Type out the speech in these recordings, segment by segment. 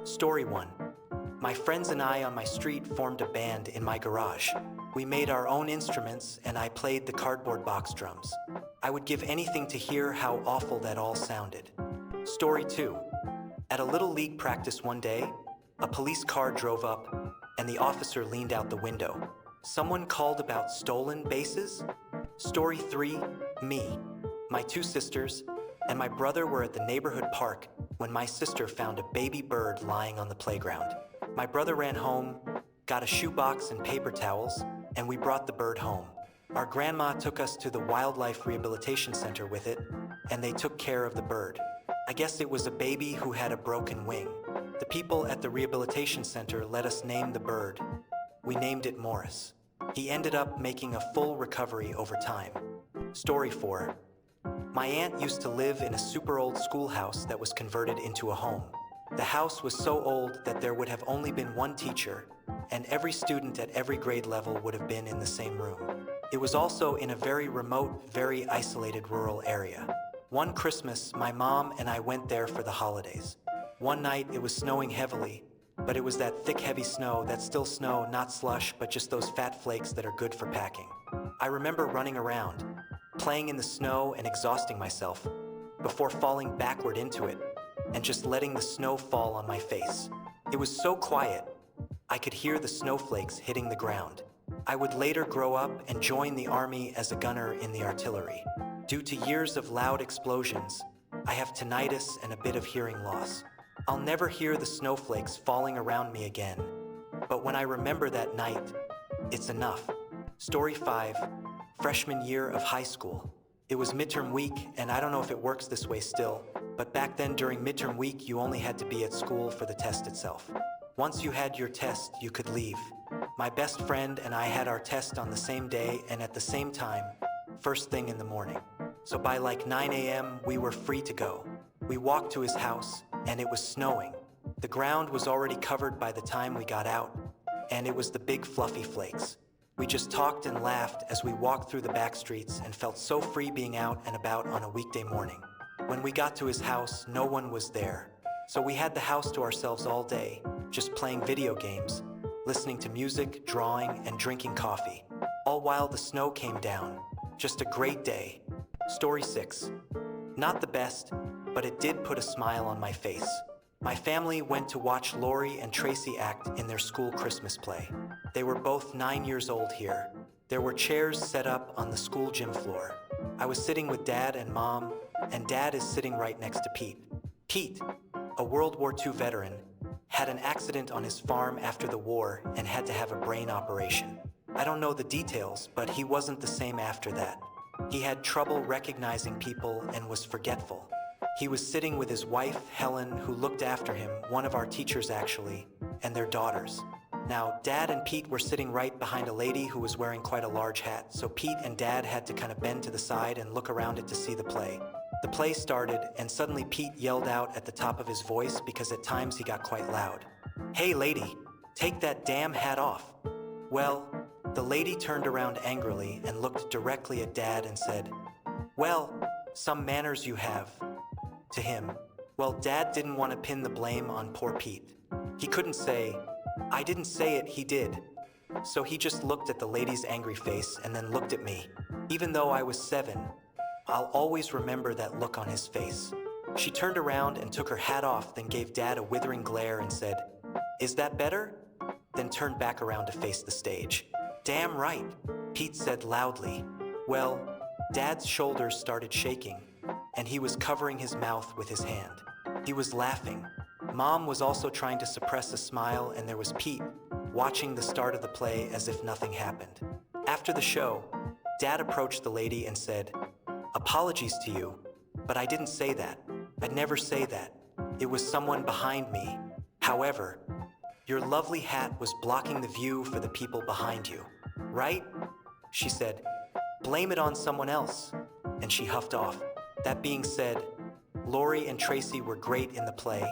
Story 1. My friends and I on my street formed a band in my garage. We made our own instruments and I played the cardboard box drums. I would give anything to hear how awful that all sounded. Story 2. At a little league practice one day, a police car drove up and the officer leaned out the window. Someone called about stolen bases? Story 3. Me, my two sisters, and my brother were at the neighborhood park when my sister found a baby bird lying on the playground. My brother ran home, got a shoebox and paper towels, and we brought the bird home. Our grandma took us to the Wildlife Rehabilitation Center with it, and they took care of the bird. I guess it was a baby who had a broken wing. The people at the rehabilitation center let us name the bird. We named it Morris. He ended up making a full recovery over time. Story 4. My aunt used to live in a super old schoolhouse that was converted into a home. The house was so old that there would have only been one teacher, and every student at every grade level would have been in the same room. It was also in a very remote, very isolated rural area. One Christmas, my mom and I went there for the holidays. One night, it was snowing heavily, but it was that thick, heavy snow, that still snow, not slush, but just those fat flakes that are good for packing. I remember running around, playing in the snow and exhausting myself, before falling backward into it, and just letting the snow fall on my face. It was so quiet, I could hear the snowflakes hitting the ground. I would later grow up and join the army as a gunner in the artillery. Due to years of loud explosions, I have tinnitus and a bit of hearing loss. I'll never hear the snowflakes falling around me again, but when I remember that night, it's enough. Story 5. Freshman year of high school. It was midterm week, and I don't know if it works this way still, but back then during midterm week you only had to be at school for the test itself. Once you had your test, you could leave. My best friend and I had our test on the same day and at the same time, first thing in the morning. So by like 9 a.m. we were free to go. We walked to his house, and it was snowing. The ground was already covered by the time we got out, and it was the big fluffy flakes. We just talked and laughed as we walked through the back streets and felt so free being out and about on a weekday morning. When we got to his house, no one was there. So we had the house to ourselves all day, just playing video games, listening to music, drawing, and drinking coffee. All while the snow came down. Just a great day. Story 6. Not the best, but it did put a smile on my face. My family went to watch Lori and Tracy act in their school Christmas play. They were both 9 years old here. There were chairs set up on the school gym floor. I was sitting with Dad and Mom, and Dad is sitting right next to Pete. Pete, a World War II veteran, had an accident on his farm after the war and had to have a brain operation. I don't know the details, but he wasn't the same after that. He had trouble recognizing people and was forgetful. He was sitting with his wife, Helen, who looked after him, one of our teachers actually, and their daughters. Now, Dad and Pete were sitting right behind a lady who was wearing quite a large hat, so Pete and Dad had to kind of bend to the side and look around it to see the play. The play started, and suddenly Pete yelled out at the top of his voice because at times he got quite loud. "Hey lady, take that damn hat off." Well, the lady turned around angrily and looked directly at Dad and said, "Well, some manners you have." To him. Well, Dad didn't want to pin the blame on poor Pete. He couldn't say, "I didn't say it, he did." So he just looked at the lady's angry face and then looked at me. Even though I was 7, I'll always remember that look on his face. She turned around and took her hat off, then gave Dad a withering glare and said, "Is that better?" Then turned back around to face the stage. "Damn right," Pete said loudly. Well, Dad's shoulders started shaking, and he was covering his mouth with his hand. He was laughing. Mom was also trying to suppress a smile, and there was Pete, watching the start of the play as if nothing happened. After the show, Dad approached the lady and said, "Apologies to you, but I didn't say that. I'd never say that. It was someone behind me. However, your lovely hat was blocking the view for the people behind you. Right?" She said, "Blame it on someone else." And she huffed off. That being said, Lori and Tracy were great in the play,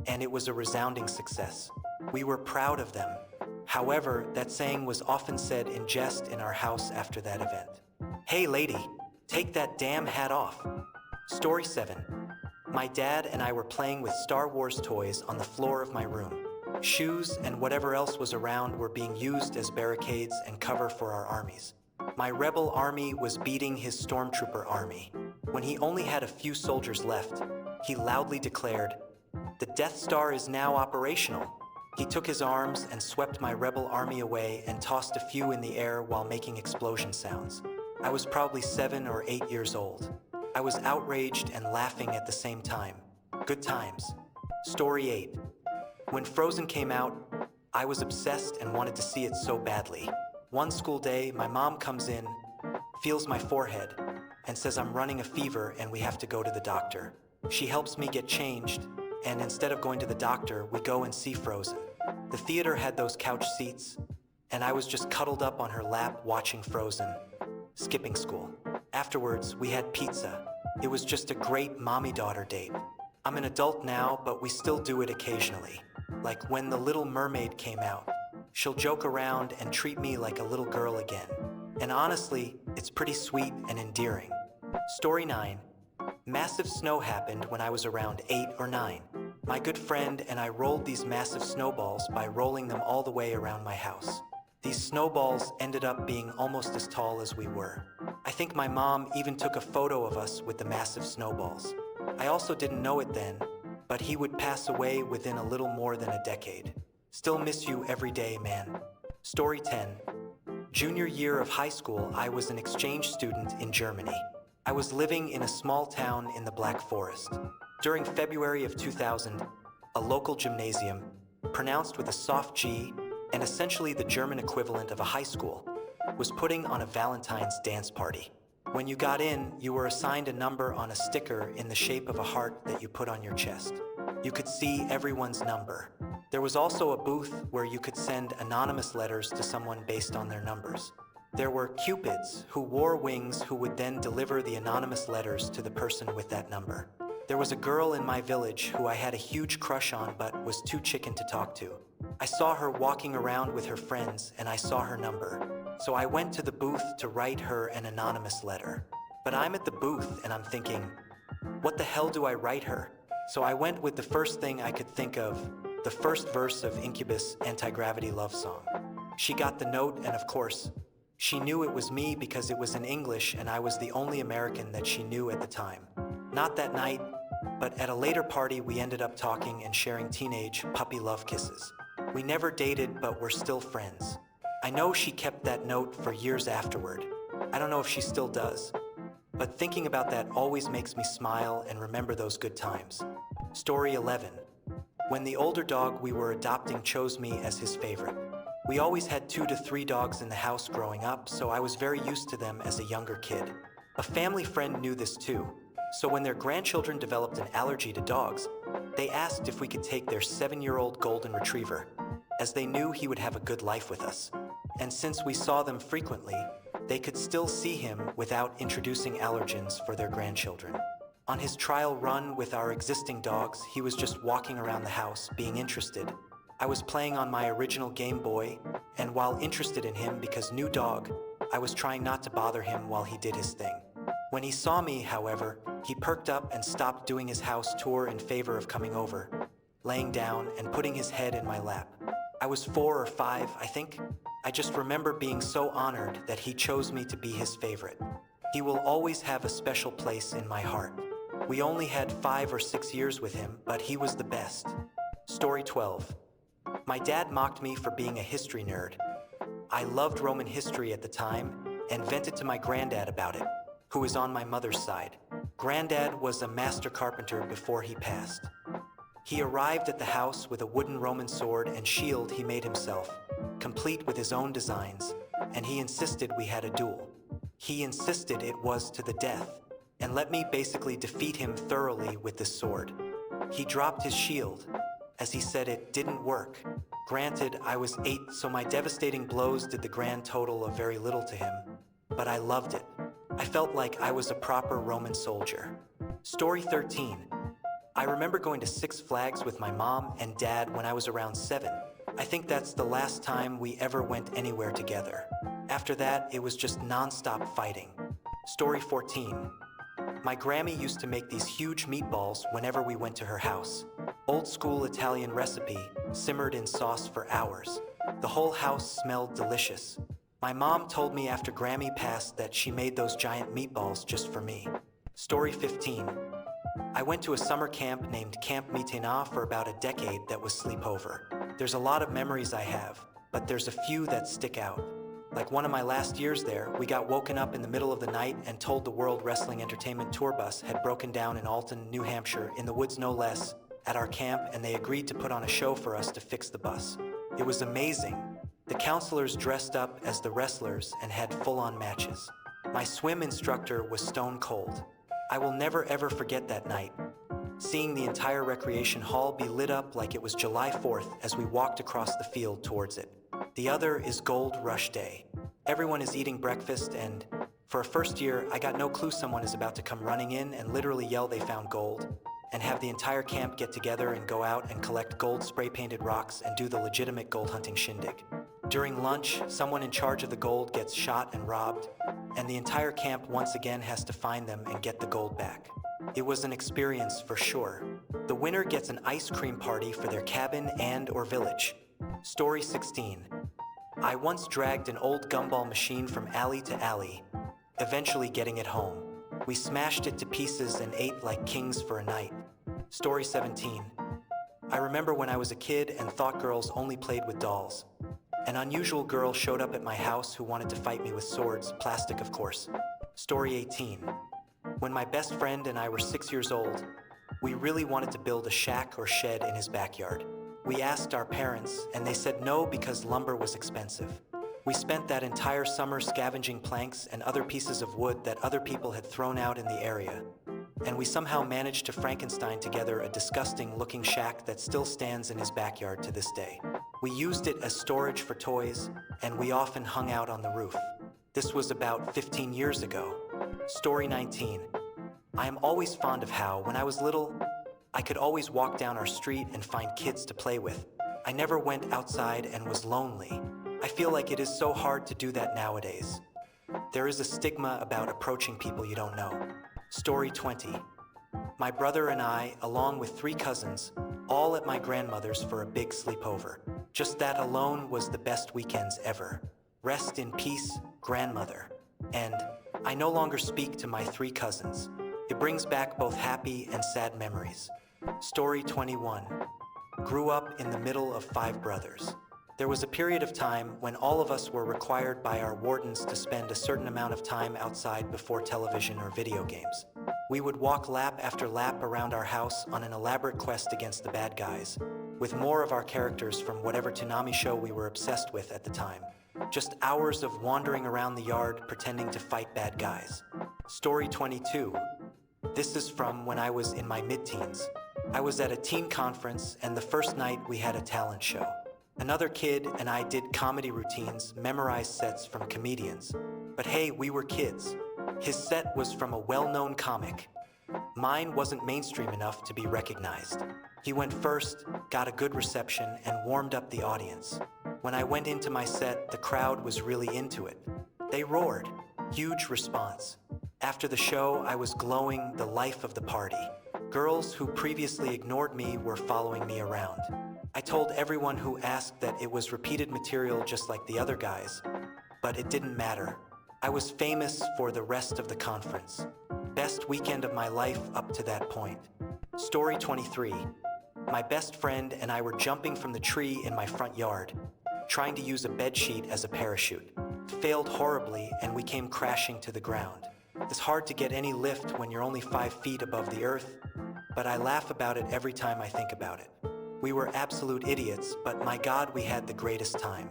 and it was a resounding success. We were proud of them. However, that saying was often said in jest in our house after that event. "Hey lady, take that damn hat off." Story 7. My dad and I were playing with Star Wars toys on the floor of my room. Shoes and whatever else was around were being used as barricades and cover for our armies. My rebel army was beating his stormtrooper army. When he only had a few soldiers left, he loudly declared, "The Death Star is now operational." He took his arms and swept my rebel army away and tossed a few in the air while making explosion sounds. I was probably 7 or 8 years old. I was outraged and laughing at the same time. Good times. Story 8. When Frozen came out, I was obsessed and wanted to see it so badly. One school day, my mom comes in, feels my forehead, and says I'm running a fever and we have to go to the doctor. She helps me get changed, and instead of going to the doctor, we go and see Frozen. The theater had those couch seats, and I was just cuddled up on her lap watching Frozen, skipping school. Afterwards, we had pizza. It was just a great mommy-daughter date. I'm an adult now, but we still do it occasionally. Like when The Little Mermaid came out. She'll joke around and treat me like a little girl again. And honestly, it's pretty sweet and endearing. Story 9. Massive snow happened when I was around 8 or 9. My good friend and I rolled these massive snowballs by rolling them all the way around my house. These snowballs ended up being almost as tall as we were. I think my mom even took a photo of us with the massive snowballs. I also didn't know it then, but he would pass away within a little more than a decade. Still miss you every day, man. Story 10. Junior year of high school, I was an exchange student in Germany. I was living in a small town in the Black Forest. During February of 2000, a local gymnasium, pronounced with a soft G and essentially the German equivalent of a high school, was putting on a Valentine's dance party. When you got in, you were assigned a number on a sticker in the shape of a heart that you put on your chest. You could see everyone's number. There was also a booth where you could send anonymous letters to someone based on their numbers. There were cupids who wore wings who would then deliver the anonymous letters to the person with that number. There was a girl in my village who I had a huge crush on but was too chicken to talk to. I saw her walking around with her friends and I saw her number. So I went to the booth to write her an anonymous letter. But I'm at the booth and I'm thinking, what the hell do I write her? So I went with the first thing I could think of, the first verse of Incubus' Anti-Gravity love song. She got the note and of course, she knew it was me because it was in English and I was the only American that she knew at the time. Not that night, but at a later party we ended up talking and sharing teenage puppy love kisses. We never dated, but we're still friends. I know she kept that note for years afterward. I don't know if she still does. But thinking about that always makes me smile and remember those good times. Story 11. When the older dog we were adopting chose me as his favorite. We always had 2 to 3 dogs in the house growing up, so I was very used to them as a younger kid. A family friend knew this too, so when their grandchildren developed an allergy to dogs, they asked if we could take their 7-year-old golden retriever, as they knew he would have a good life with us. And since we saw them frequently, they could still see him without introducing allergens for their grandchildren. On his trial run with our existing dogs, he was just walking around the house, being interested. I was playing on my original Game Boy, and while interested in him because new dog, I was trying not to bother him while he did his thing. When he saw me, however, he perked up and stopped doing his house tour in favor of coming over, laying down and putting his head in my lap. I was 4 or 5, I think. I just remember being so honored that he chose me to be his favorite. He will always have a special place in my heart. We only had 5 or 6 years with him, but he was the best. Story 12. My dad mocked me for being a history nerd. I loved Roman history at the time and vented to my granddad about it, who is on my mother's side. Granddad was a master carpenter before he passed. He arrived at the house with a wooden Roman sword and shield he made himself, complete with his own designs, and he insisted we had a duel. He insisted it was to the death, and let me basically defeat him thoroughly with this sword. He dropped his shield, as he said it didn't work. Granted, I was 8, so my devastating blows did the grand total of very little to him, but I loved it. I felt like I was a proper Roman soldier. Story 13. I remember going to Six Flags with my mom and dad when I was around 7. I think that's the last time we ever went anywhere together. After that, it was just non-stop fighting. Story 14. My Grammy used to make these huge meatballs whenever we went to her house. Old school Italian recipe, simmered in sauce for hours. The whole house smelled delicious. My mom told me after Grammy passed that she made those giant meatballs just for me. Story 15. I went to a summer camp named Camp Mitena for about a decade that was sleepover. There's a lot of memories I have, but there's a few that stick out. Like one of my last years there, we got woken up in the middle of the night and told the World Wrestling Entertainment tour bus had broken down in Alton, New Hampshire, in the woods no less, at our camp, and they agreed to put on a show for us to fix the bus. It was amazing. The counselors dressed up as the wrestlers and had full-on matches. My swim instructor was stone cold. I will never ever forget that night, seeing the entire recreation hall be lit up like it was July 4th as we walked across the field towards it. The other is Gold Rush Day. Everyone is eating breakfast, and for a first year, I got no clue someone is about to come running in and literally yell they found gold, and have the entire camp get together and go out and collect gold spray-painted rocks and do the legitimate gold hunting shindig. During lunch, someone in charge of the gold gets shot and robbed, and the entire camp once again has to find them and get the gold back. It was an experience for sure. The winner gets an ice cream party for their cabin and/or village. Story 16. I once dragged an old gumball machine from alley to alley, eventually getting it home. We smashed it to pieces and ate like kings for a night. Story 17. I remember when I was a kid and thought girls only played with dolls. An unusual girl showed up at my house who wanted to fight me with swords, plastic of course. Story 18. When my best friend and I were 6 years old, we really wanted to build a shack or shed in his backyard. We asked our parents, and they said no because lumber was expensive. We spent that entire summer scavenging planks and other pieces of wood that other people had thrown out in the area. And we somehow managed to Frankenstein together a disgusting-looking shack that still stands in his backyard to this day. We used it as storage for toys, and we often hung out on the roof. This was about 15 years ago. Story 19. I am always fond of how, when I was little, I could always walk down our street and find kids to play with. I never went outside and was lonely. I feel like it is so hard to do that nowadays. There is a stigma about approaching people you don't know. Story 20. My brother and I, along with 3 cousins, all at my grandmother's for a big sleepover. Just that alone was the best weekends ever. Rest in peace, grandmother. And I no longer speak to my 3 cousins. It brings back both happy and sad memories. Story 21. Grew up in the middle of 5 brothers. There was a period of time when all of us were required by our wardens to spend a certain amount of time outside before television or video games. We would walk lap after lap around our house on an elaborate quest against the bad guys, with more of our characters from whatever Toonami show we were obsessed with at the time. Just hours of wandering around the yard pretending to fight bad guys. Story 22. This is from when I was in my mid-teens. I was at a teen conference, and the first night we had a talent show. Another kid and I did comedy routines, memorized sets from comedians. But hey, we were kids. His set was from a well-known comic. Mine wasn't mainstream enough to be recognized. He went first, got a good reception, and warmed up the audience. When I went into my set, the crowd was really into it. They roared. Huge response. After the show, I was glowing, the life of the party. Girls who previously ignored me were following me around. I told everyone who asked that it was repeated material just like the other guys, but it didn't matter. I was famous for the rest of the conference. Best weekend of my life up to that point. Story 23. My best friend and I were jumping from the tree in my front yard, trying to use a bedsheet as a parachute. Failed horribly, and we came crashing to the ground. It's hard to get any lift when you're only 5 feet above the earth, but I laugh about it every time I think about it. We were absolute idiots, but my God, we had the greatest time.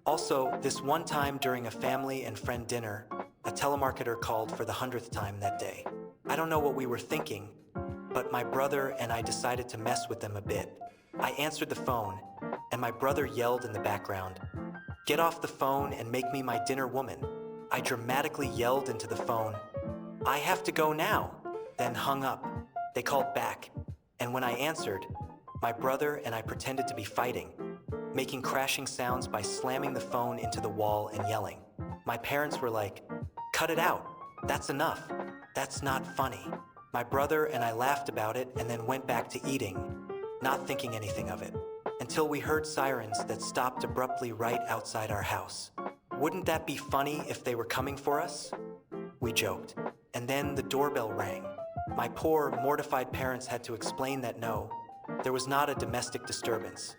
Also, this one time during a family and friend dinner, a telemarketer called for the 100th time that day. I don't know what we were thinking, but my brother and I decided to mess with them a bit. I answered the phone, and my brother yelled in the background, "Get off the phone and make me my dinner woman." I dramatically yelled into the phone, "I have to go now," then hung up. They called back, and when I answered, my brother and I pretended to be fighting, making crashing sounds by slamming the phone into the wall and yelling. My parents were like, "Cut it out." That's enough. That's not funny. My brother and I laughed about it and then went back to eating, not thinking anything of it, until we heard sirens that stopped abruptly right outside our house. Wouldn't that be funny if they were coming for us? We joked. And then the doorbell rang. My poor, mortified parents had to explain that no, there was not a domestic disturbance.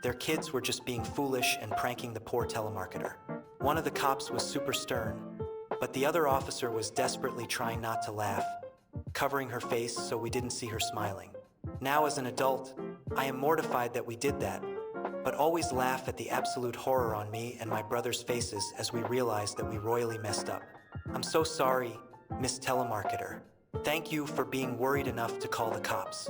Their kids were just being foolish and pranking the poor telemarketer. One of the cops was super stern, but the other officer was desperately trying not to laugh, covering her face so we didn't see her smiling. Now as an adult, I am mortified that we did that, but always laugh at the absolute horror on me and my brother's faces as we realized that we royally messed up. I'm so sorry, Miss Telemarketer. Thank you for being worried enough to call the cops.